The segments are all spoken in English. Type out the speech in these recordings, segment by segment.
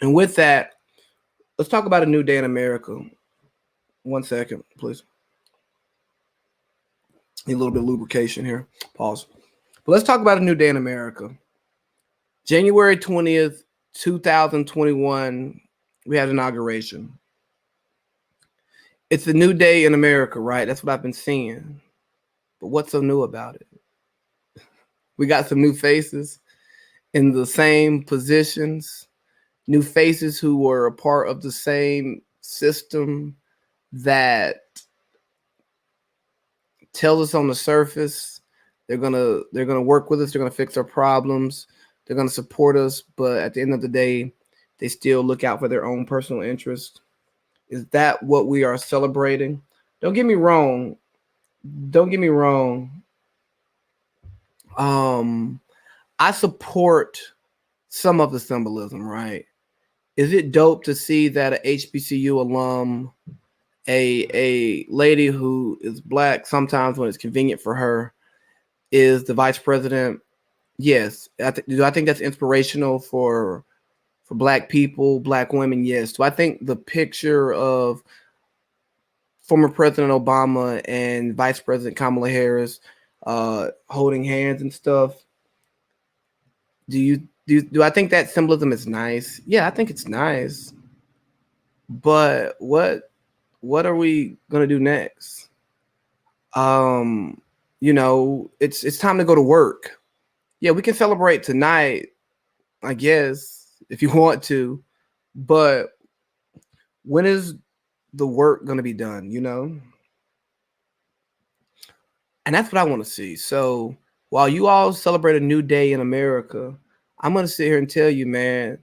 And with that, let's talk about a new day in America. 1 second, please. Need a little bit of lubrication here. Pause. But let's talk about a new day in America. January 20th, 2021, we had inauguration. It's a new day in America, right? That's what I've been seeing. But what's so new about it? We got some new faces in the same positions, new faces who were a part of the same system that tells us on the surface they're gonna work with us, they're gonna fix our problems, they're gonna support us, but at the end of the day, they still look out for their own personal interest. Is that what we are celebrating? Don't get me wrong. Don't get me wrong. Um, I support some of the symbolism, right? Is it dope to see that a HBCU alum, a lady who is black, sometimes when it's convenient for her, is the vice president? Yes. Do I think that's inspirational for black people, black women? Yes. Do I think the picture of former President Obama and Vice President Kamala Harris holding hands and stuff? Do I think that symbolism is nice? Yeah, I think it's nice. But what are we gonna do next? Um, it's time to go to work. Yeah, we can celebrate tonight, I guess, if you want to, but when is the work gonna be done, And that's what I want to see. So while you all celebrate a new day in America, I'm gonna sit here and tell you, man,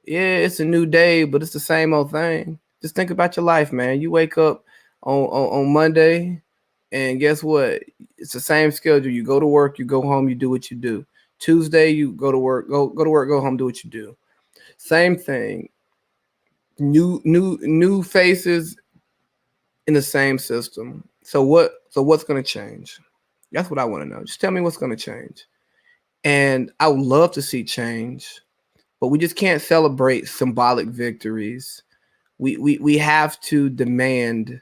yeah, it's a new day, but it's the same old thing. Just think about your life, man. You wake up on Monday, and guess what? It's the same schedule. You go to work, you go home, you do what you do. Tuesday, you go to work, go to work, go home, do what you do. Same thing. New faces in the same system. So what's gonna change? That's what I want to know. Just tell me what's gonna change. And I would love to see change, but we just can't celebrate symbolic victories. We have to demand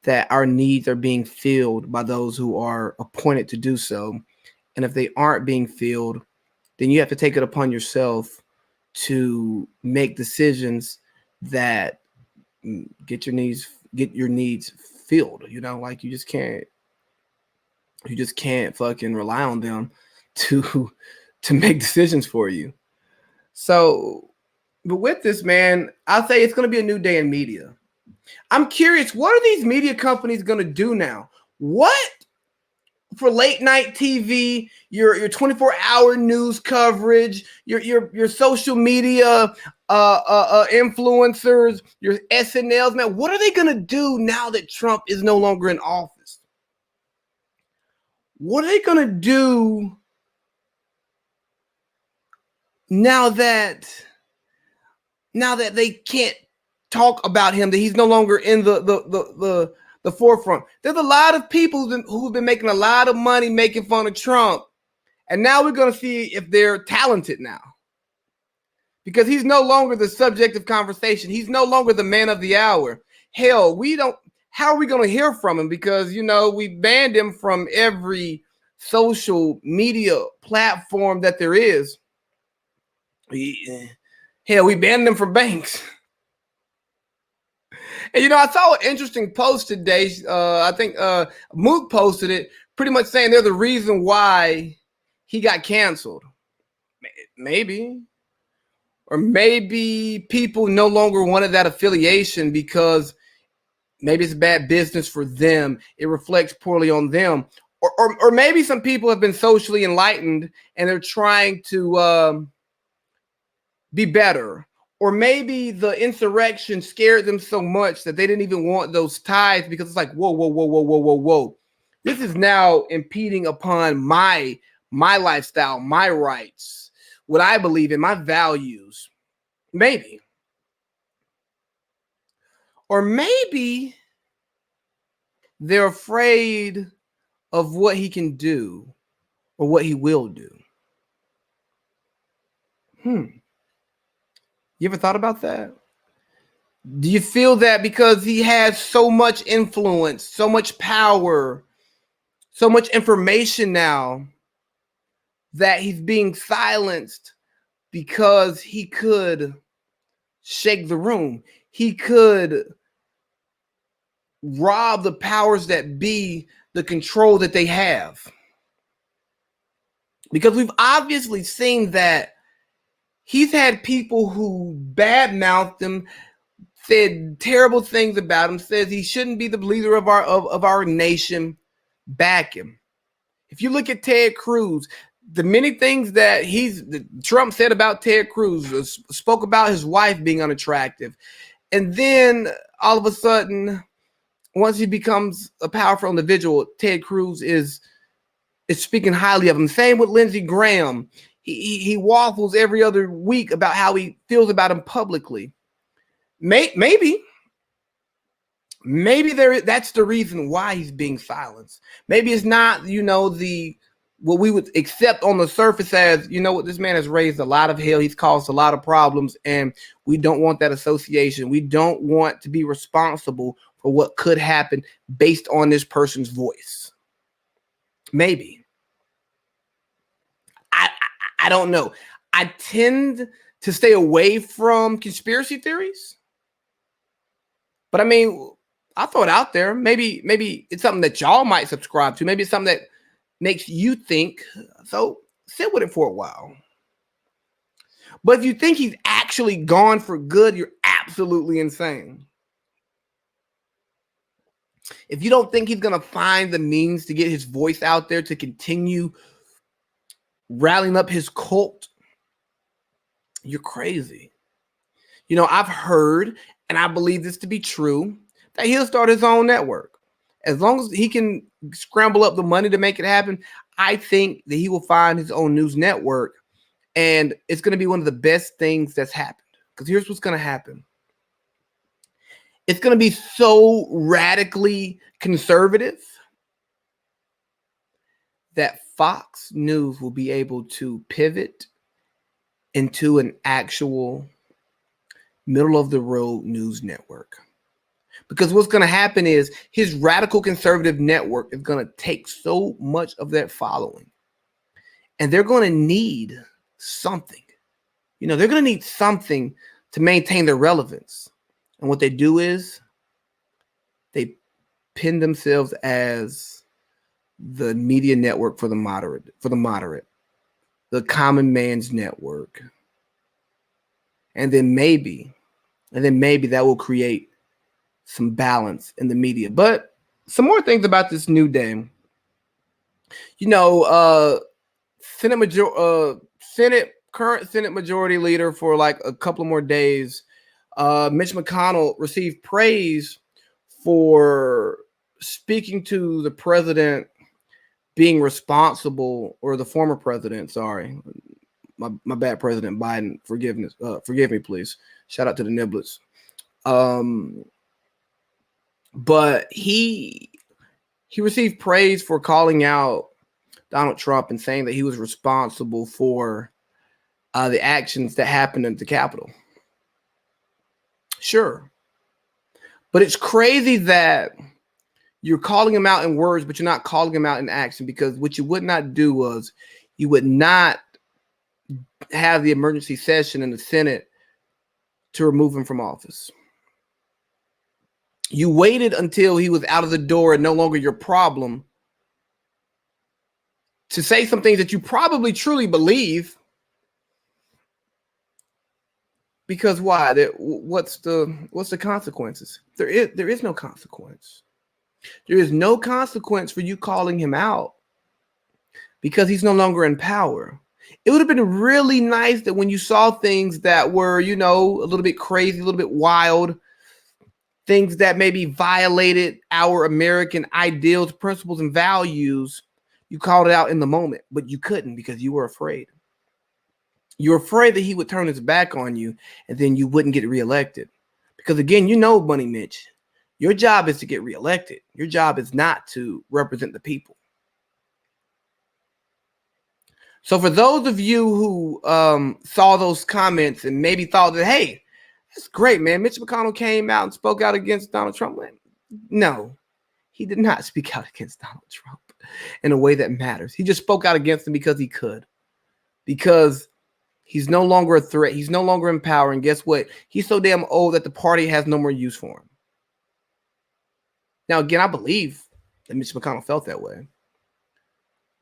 that our needs are being filled by those who are appointed to do so. And if they aren't being filled, then you have to take it upon yourself to make decisions that get your needs filled. Like you just can't fucking rely on them to to make decisions for you. So, but with this, man, I'll say it's going to be a new day in media. I'm curious, what are these media companies going to do now? What for late night TV, your 24-hour news coverage, your social media influencers, your SNLs, man? What are they going to do now that Trump is no longer in office? What are they going to do now that they can't talk about him, that he's no longer in the forefront? There's a lot of people who've been making a lot of money making fun of Trump, and now we're going to see if they're talented now, because he's no longer the subject of conversation. He's no longer the man of the hour. Hell, we don't. How are we going to hear from him? Because we banned him from every social media platform that there is. Hell, we banned him from banks. And I saw an interesting post today. I think Mook posted it, pretty much saying they're the reason why he got canceled. Maybe. Or maybe people no longer wanted that affiliation because maybe it's bad business for them. It reflects poorly on them. Or maybe some people have been socially enlightened and they're trying to be better. Or maybe the insurrection scared them so much that they didn't even want those ties, because it's like, whoa, whoa, whoa, whoa, whoa, whoa, whoa. This is now impeding upon my lifestyle, my rights, what I believe in, my values. Maybe. Or maybe they're afraid of what he can do or what he will do. You ever thought about that? Do you feel that because he has so much influence, so much power, so much information now, that he's being silenced because he could shake the room? He could rob the powers that be the control that they have. Because we've obviously seen that he's had people who badmouthed him, said terrible things about him, says he shouldn't be the leader of our nation, back him. If you look at Ted Cruz, the many things that Trump said about Ted Cruz, spoke about his wife being unattractive. And then all of a sudden, once he becomes a powerful individual, Ted Cruz is speaking highly of him. Same with Lindsey Graham. He waffles every other week about how he feels about him publicly. Maybe that's the reason why he's being silenced. Maybe it's not, what we would accept on the surface as, this man has raised a lot of hell. He's caused a lot of problems, and we don't want that association. We don't want to be responsible for what could happen based on this person's voice. Maybe. I don't know. I tend to stay away from conspiracy theories. But I mean, I'll throw it out there. Maybe it's something that y'all might subscribe to. Maybe it's something that makes you think. So sit with it for a while. But if you think he's actually gone for good, you're absolutely insane. If you don't think he's going to find the means to get his voice out there, to continue rallying up his cult, you're crazy. I've heard, and I believe this to be true, that he'll start his own network. As long as he can scramble up the money to make it happen, I think that he will find his own news network, and it's going to be one of the best things that's happened. Because here's what's going to happen. It's going to be so radically conservative that Fox News will be able to pivot into an actual middle-of-the-road news network. Because what's going to happen is his radical conservative network is going to take so much of that following. And they're going to need something. They're going to need something to maintain their relevance. And what they do is they pin themselves as the media network for the moderate, the common man's network. And then maybe that will create some balance in the media. But some more things about this new day. Current Senate Majority Leader for like a couple of more days, Mitch McConnell received praise for speaking to the president being responsible, or the former president, sorry. My bad, President Biden. Forgive me, please. Shout out to the Niblets. But he received praise for calling out Donald Trump and saying that he was responsible for the actions that happened at the Capitol. Sure. But it's crazy that you're calling him out in words, but you're not calling him out in action, because what you would not do was you would not have the emergency session in the Senate to remove him from office. You waited until he was out of the door and no longer your problem to say some things that you probably truly believe. Because why? What's the consequences? There is no consequence. There is no consequence for you calling him out, because he's no longer in power. It would have been really nice that when you saw things that were, a little bit crazy, a little bit wild, things that maybe violated our American ideals, principles, and values, you called it out in the moment, but you couldn't because you were afraid. You're afraid that he would turn his back on you and then you wouldn't get reelected. Because again, Money Mitch, your job is to get reelected. Your job is not to represent the people. So for those of you who saw those comments and maybe thought that, hey, that's great, man, Mitch McConnell came out and spoke out against Donald Trump. No, he did not speak out against Donald Trump in a way that matters. He just spoke out against him because he could, because he's no longer a threat. He's no longer in power. And guess what? He's so damn old that the party has no more use for him. Now, again, I believe that Mitch McConnell felt that way,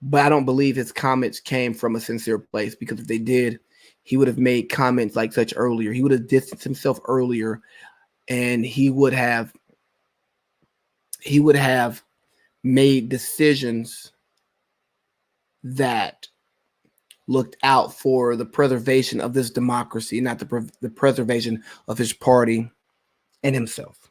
but I don't believe his comments came from a sincere place, because if they did, he would have made comments like such earlier. He would have distanced himself earlier, and he would have made decisions that looked out for the preservation of this democracy, not the preservation of his party and himself.